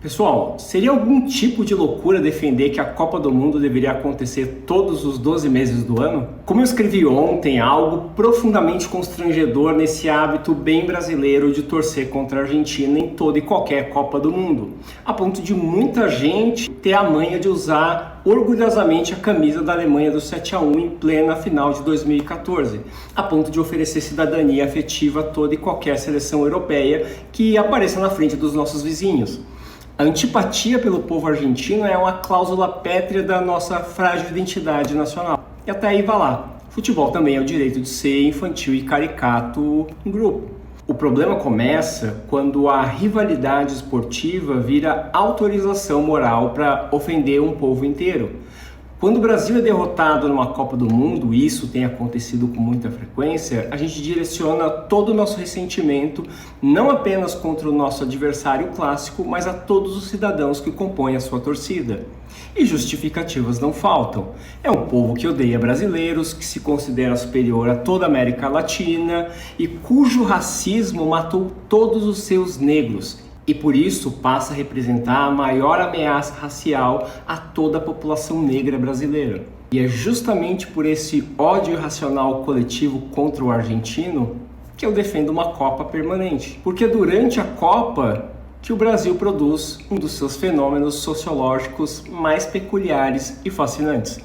Pessoal, seria algum tipo de loucura defender que a Copa do Mundo deveria acontecer todos os 12 meses do ano? Como eu escrevi ontem, há algo profundamente constrangedor nesse hábito bem brasileiro de torcer contra a Argentina em toda e qualquer Copa do Mundo, a ponto de muita gente ter a manha de usar orgulhosamente a camisa da Alemanha do 7-1 em plena final de 2014, a ponto de oferecer cidadania afetiva a toda e qualquer seleção europeia que apareça na frente dos nossos vizinhos. A antipatia pelo povo argentino é uma cláusula pétrea da nossa frágil identidade nacional. E até aí vai lá. Futebol também é o direito de ser infantil e caricato em grupo. O problema começa quando a rivalidade esportiva vira autorização moral para ofender um povo inteiro. Quando o Brasil é derrotado numa Copa do Mundo, e isso tem acontecido com muita frequência, a gente direciona todo o nosso ressentimento não apenas contra o nosso adversário clássico, mas a todos os cidadãos que compõem a sua torcida. E justificativas não faltam. É um povo que odeia brasileiros, que se considera superior a toda a América Latina e cujo racismo matou todos os seus negros. E por isso passa a representar a maior ameaça racial a toda a população negra brasileira. E é justamente por esse ódio irracional coletivo contra o argentino que eu defendo uma Copa permanente. Porque durante a Copa que o Brasil produz um dos seus fenômenos sociológicos mais peculiares e fascinantes.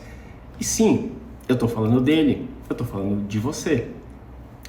E sim, eu estou falando dele, eu estou falando de você.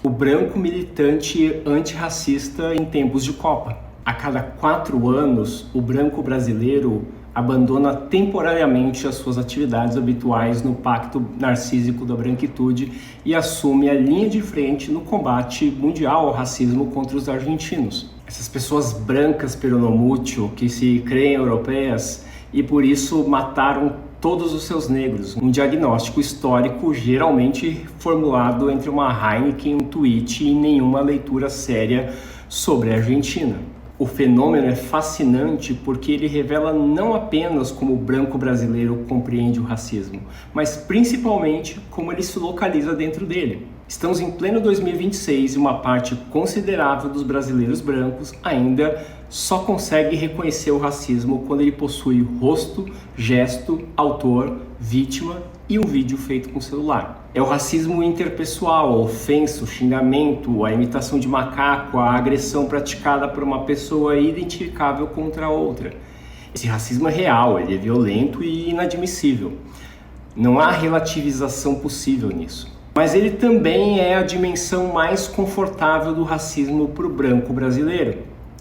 O branco militante antirracista em tempos de Copa. A cada 4 anos, o branco brasileiro abandona temporariamente as suas atividades habituais no pacto narcísico da branquitude e assume a linha de frente no combate mundial ao racismo contra os argentinos. Essas pessoas brancas peronomútil que se creem europeias e por isso mataram todos os seus negros. Um diagnóstico histórico geralmente formulado entre uma Heineken, um tweet e nenhuma leitura séria sobre a Argentina. O fenômeno é fascinante porque ele revela não apenas como o branco brasileiro compreende o racismo, mas principalmente como ele se localiza dentro dele. Estamos em pleno 2026 e uma parte considerável dos brasileiros brancos ainda só consegue reconhecer o racismo quando ele possui rosto, gesto, autor, vítima e um vídeo feito com celular. É o racismo interpessoal, a ofensa, o xingamento, a imitação de macaco, a agressão praticada por uma pessoa identificável contra a outra. Esse racismo é real, ele é violento e inadmissível. Não há relativização possível nisso. Mas ele também é a dimensão mais confortável do racismo para o branco brasileiro,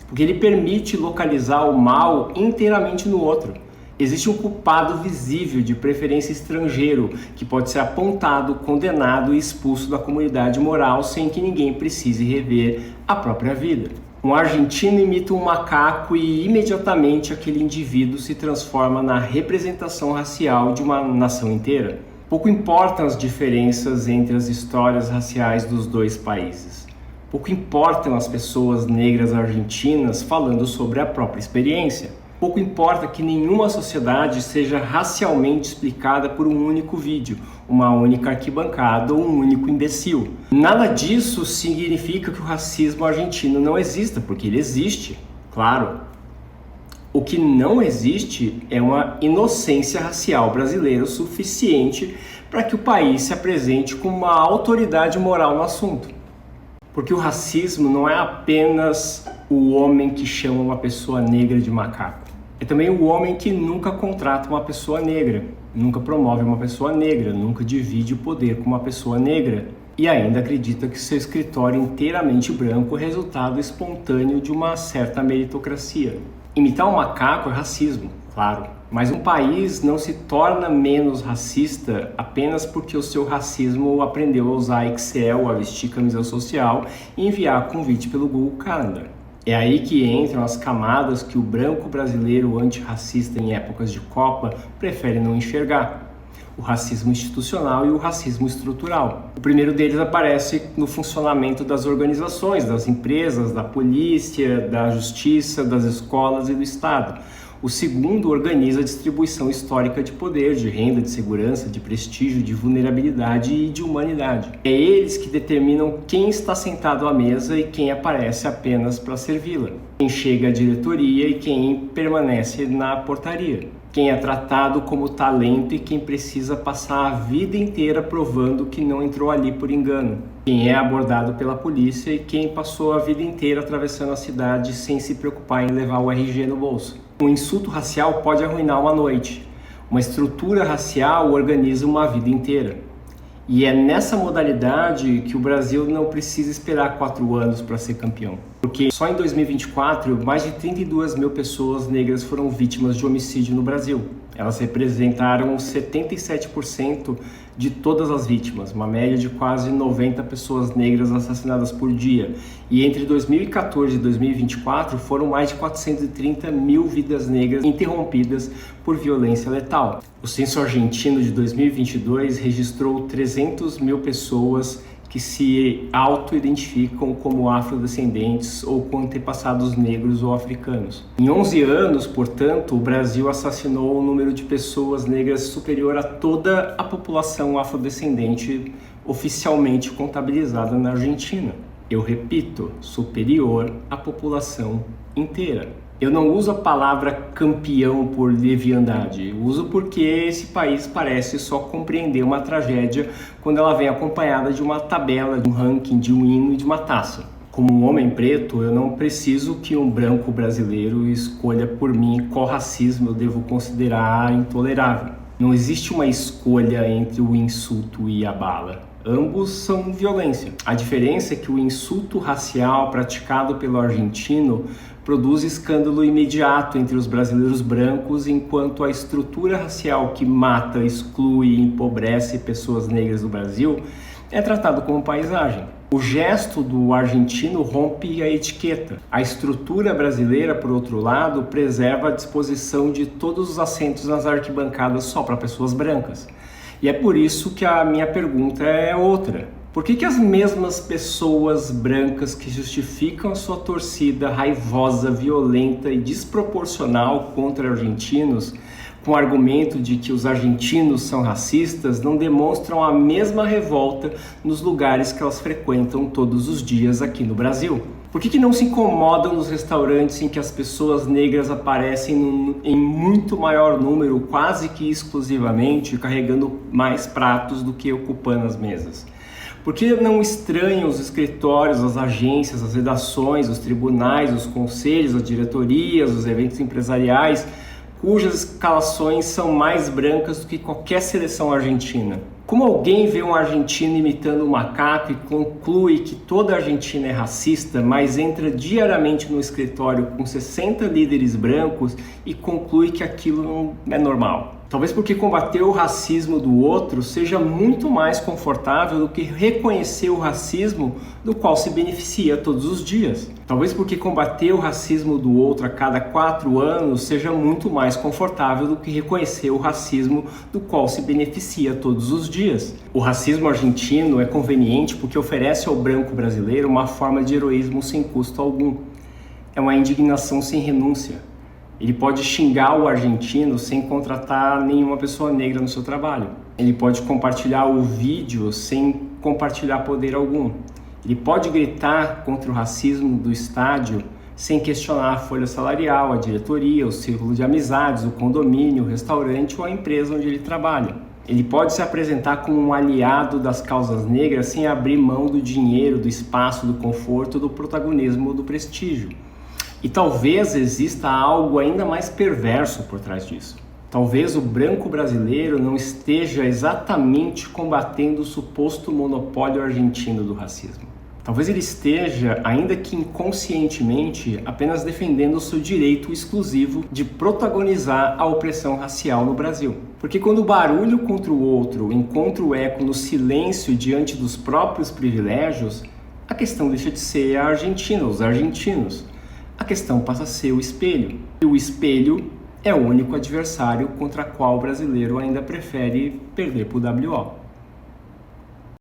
porque ele permite localizar o mal inteiramente no outro. Existe um culpado visível, de preferência estrangeiro, que pode ser apontado, condenado e expulso da comunidade moral sem que ninguém precise rever a própria vida. Um argentino imita um macaco e imediatamente aquele indivíduo se transforma na representação racial de uma nação inteira. Pouco importam as diferenças entre as histórias raciais dos dois países. Pouco importam as pessoas negras argentinas falando sobre a própria experiência. Pouco importa que nenhuma sociedade seja racialmente explicada por um único vídeo, uma única arquibancada ou um único imbecil. Nada disso significa que o racismo argentino não exista, porque ele existe, claro. O que não existe é uma inocência racial brasileira o suficiente para que o país se apresente como uma autoridade moral no assunto. Porque o racismo não é apenas o homem que chama uma pessoa negra de macaco. É também o homem que nunca contrata uma pessoa negra, nunca promove uma pessoa negra, nunca divide o poder com uma pessoa negra e ainda acredita que seu escritório inteiramente branco é resultado espontâneo de uma certa meritocracia. Imitar um macaco é racismo, claro, mas um país não se torna menos racista apenas porque o seu racismo aprendeu a usar Excel, a vestir camisa social e enviar convite pelo Google Calendar. É aí que entram as camadas que o branco brasileiro antirracista em épocas de Copa prefere não enxergar. O racismo institucional e o racismo estrutural. O primeiro deles aparece no funcionamento das organizações, das empresas, da polícia, da justiça, das escolas e do Estado. O segundo organiza a distribuição histórica de poder, de renda, de segurança, de prestígio, de vulnerabilidade e de humanidade. É eles que determinam quem está sentado à mesa e quem aparece apenas para servi-la. quem chega à diretoria e quem permanece na portaria, quem é tratado como talento e quem precisa passar a vida inteira provando que não entrou ali por engano, quem é abordado pela polícia e quem passou a vida inteira atravessando a cidade sem se preocupar em levar o RG no bolso. Um insulto racial pode arruinar uma noite, uma estrutura racial organiza uma vida inteira. E é nessa modalidade que o Brasil não precisa esperar 4 anos para ser campeão. Porque só em 2024, mais de 32 mil pessoas negras foram vítimas de homicídio no Brasil. Elas representaram 77% de todas as vítimas, uma média de quase 90 pessoas negras assassinadas por dia. E entre 2014 e 2024 foram mais de 430 mil vidas negras interrompidas por violência letal. O censo argentino de 2022 registrou 300 mil pessoas que se auto-identificam como afrodescendentes ou com antepassados negros ou africanos. Em 11 anos, portanto, o Brasil assassinou um número de pessoas negras superior a toda a população afrodescendente oficialmente contabilizada na Argentina. Eu repito, superior à população inteira. Eu não uso a palavra campeão por leviandade, uso porque esse país parece só compreender uma tragédia quando ela vem acompanhada de uma tabela, de um ranking, de um hino e de uma taça. Como um homem preto, eu não preciso que um branco brasileiro escolha por mim qual racismo eu devo considerar intolerável. Não existe uma escolha entre o insulto e a bala. Ambos são violência. A diferença é que o insulto racial praticado pelo argentino produz escândalo imediato entre os brasileiros brancos, enquanto a estrutura racial que mata, exclui e empobrece pessoas negras do Brasil é tratado como paisagem. O gesto do argentino rompe a etiqueta. A estrutura brasileira, por outro lado, preserva a disposição de todos os assentos nas arquibancadas só para pessoas brancas. E é por isso que a minha pergunta é outra. Por que as mesmas pessoas brancas que justificam a sua torcida raivosa, violenta e desproporcional contra argentinos, com o argumento de que os argentinos são racistas, não demonstram a mesma revolta nos lugares que elas frequentam todos os dias aqui no Brasil? Por que não se incomodam nos restaurantes em que as pessoas negras aparecem em muito maior número, quase que exclusivamente, carregando mais pratos do que ocupando as mesas? Por que não estranham os escritórios, as agências, as redações, os tribunais, os conselhos, as diretorias, os eventos empresariais, cujas escalações são mais brancas do que qualquer seleção argentina? Como alguém vê um argentino imitando um macaco e conclui que toda Argentina é racista, mas entra diariamente no escritório com 60 líderes brancos e conclui que aquilo não é normal? Talvez porque combater o racismo do outro seja muito mais confortável do que reconhecer o racismo do qual se beneficia todos os dias. Talvez porque combater o racismo do outro a cada 4 anos seja muito mais confortável do que reconhecer o racismo do qual se beneficia todos os dias. O racismo argentino é conveniente porque oferece ao branco brasileiro uma forma de heroísmo sem custo algum. É uma indignação sem renúncia. Ele pode xingar o argentino sem contratar nenhuma pessoa negra no seu trabalho. Ele pode compartilhar o vídeo sem compartilhar poder algum. Ele pode gritar contra o racismo do estádio sem questionar a folha salarial, a diretoria, o círculo de amizades, o condomínio, o restaurante ou a empresa onde ele trabalha. Ele pode se apresentar como um aliado das causas negras sem abrir mão do dinheiro, do espaço, do conforto, do protagonismo ou do prestígio. E talvez exista algo ainda mais perverso por trás disso. Talvez o branco brasileiro não esteja exatamente combatendo o suposto monopólio argentino do racismo. Talvez ele esteja, ainda que inconscientemente, apenas defendendo o seu direito exclusivo de protagonizar a opressão racial no Brasil. Porque quando o barulho contra o outro encontra o eco no silêncio diante dos próprios privilégios, a questão deixa de ser a Argentina, os argentinos. A questão passa a ser o espelho. E o espelho é o único adversário contra o qual o brasileiro ainda prefere perder para o WO.